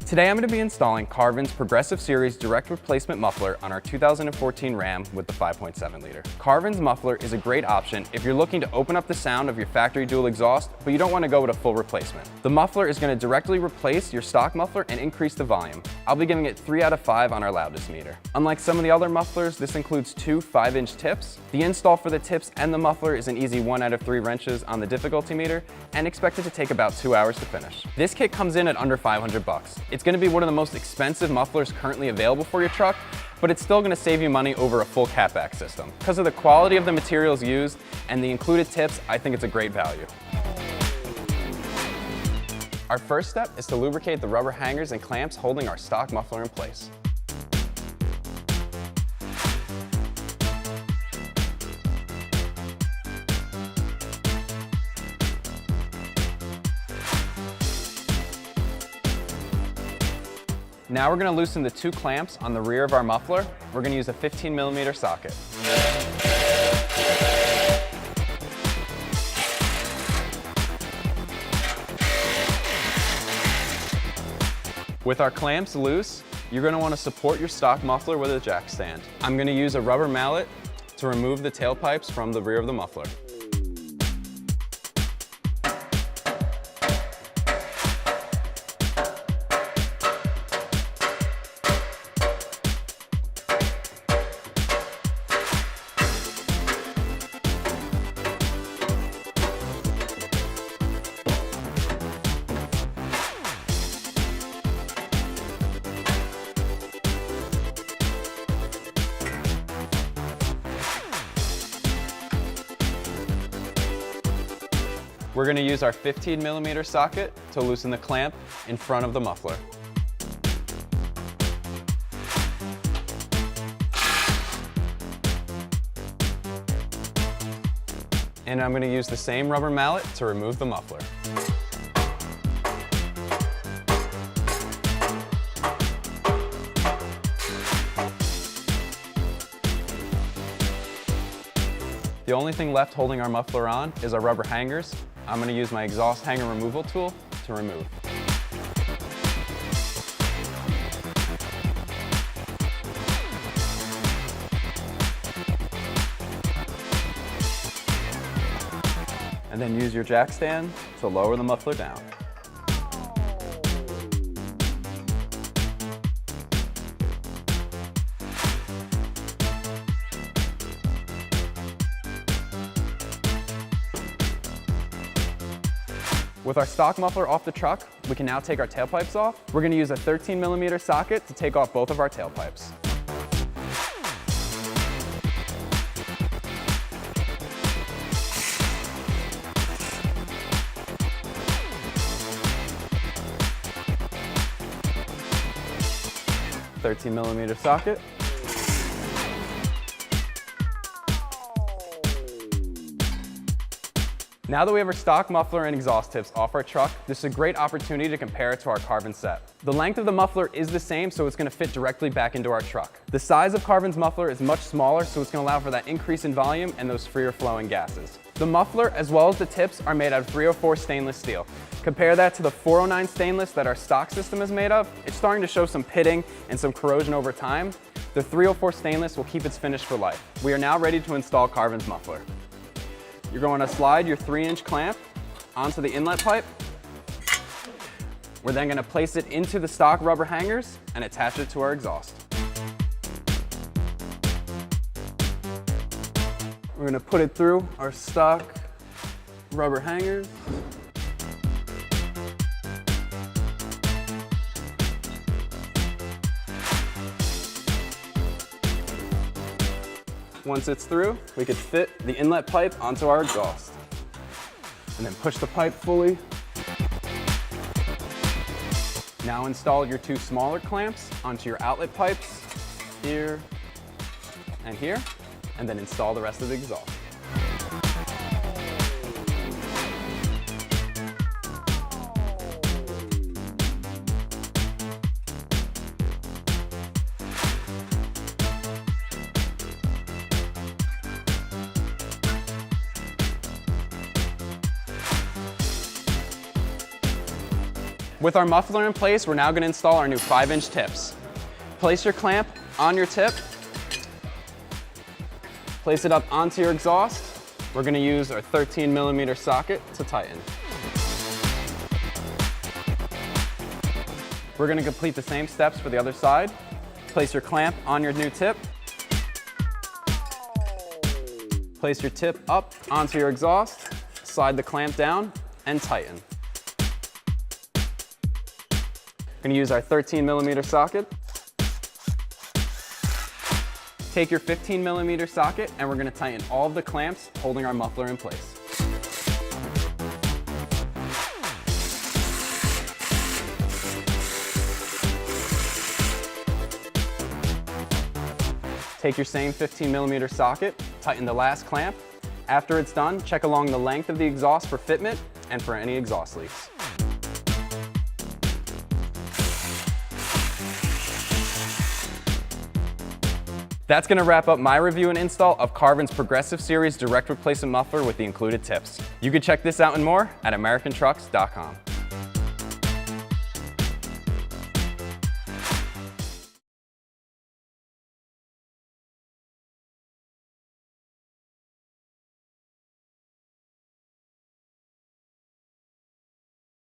Today I'm going to be installing Carven's Progressive Series direct replacement muffler on our 2014 Ram with the 5.7 liter. Carven's muffler is a great option if you're looking to open up the sound of your factory dual exhaust, but you don't want to go with a full replacement. The muffler is going to directly replace your stock muffler and increase the volume. I'll be giving it 3 out of 5 on our loudness meter. Unlike some of the other mufflers, this includes 2 5-inch tips. The install for the tips and the muffler is an easy 1 out of 3 wrenches on the difficulty meter and expected to take about 2 hours to finish. This kit comes in at under 500 bucks. It's going to be one of the most expensive mufflers currently available for your truck, but it's still going to save you money over a full catback system. Because of the quality of the materials used and the included tips, I think it's a great value. Our first step is to lubricate the rubber hangers and clamps holding our stock muffler in place. Now we're going to loosen the 2 clamps on the rear of our muffler. We're going to use a 15mm socket. With our clamps loose, you're going to want to support your stock muffler with a jack stand. I'm going to use a rubber mallet to remove the tailpipes from the rear of the muffler. We're going to use our 15mm socket to loosen the clamp in front of the muffler. And I'm going to use the same rubber mallet to remove the muffler. The only thing left holding our muffler on is our rubber hangers. I'm going to use my exhaust hanger removal tool to remove. And then use your jack stand to lower the muffler down. With our stock muffler off the truck, we can now take our tailpipes off. We're going to use a 13mm socket to take off both of our tailpipes. $13mm socket. Now that we have our stock muffler and exhaust tips off our truck, this is a great opportunity to compare it to our Carven set. The length of the muffler is the same, so it's going to fit directly back into our truck. The size of Carven's muffler is much smaller, so it's going to allow for that increase in volume and those freer flowing gases. The muffler, as well as the tips, are made out of 304 stainless steel. Compare that to the 409 stainless that our stock system is made of. It's starting to show some pitting and some corrosion over time. The 304 stainless will keep its finish for life. We are now ready to install Carven's muffler. You're going to slide your 3-inch clamp onto the inlet pipe. We're then going to place it into the stock rubber hangers and attach it to our exhaust. We're going to put it through our stock rubber hangers. Once it's through, we could fit the inlet pipe onto our exhaust. And then push the pipe fully. Now install your 2 smaller clamps onto your outlet pipes, here and here, and then install the rest of the exhaust. With our muffler in place, we're now going to install our new 5-inch tips. Place your clamp on your tip. Place it up onto your exhaust. We're going to use our 13mm socket to tighten. We're going to complete the same steps for the other side. Place your clamp on your new tip. Place your tip up onto your exhaust. Slide the clamp down and tighten. We're going to use our 13mm socket. Take your 15mm socket and we're going to tighten all of the clamps holding our muffler in place. Take your same 15mm socket, tighten the last clamp. After it's done, check along the length of the exhaust for fitment and for any exhaust leaks. That's going to wrap up my review and install of Carven's Progressive Series direct replacement muffler with the included tips. You can check this out and more at AmericanTrucks.com.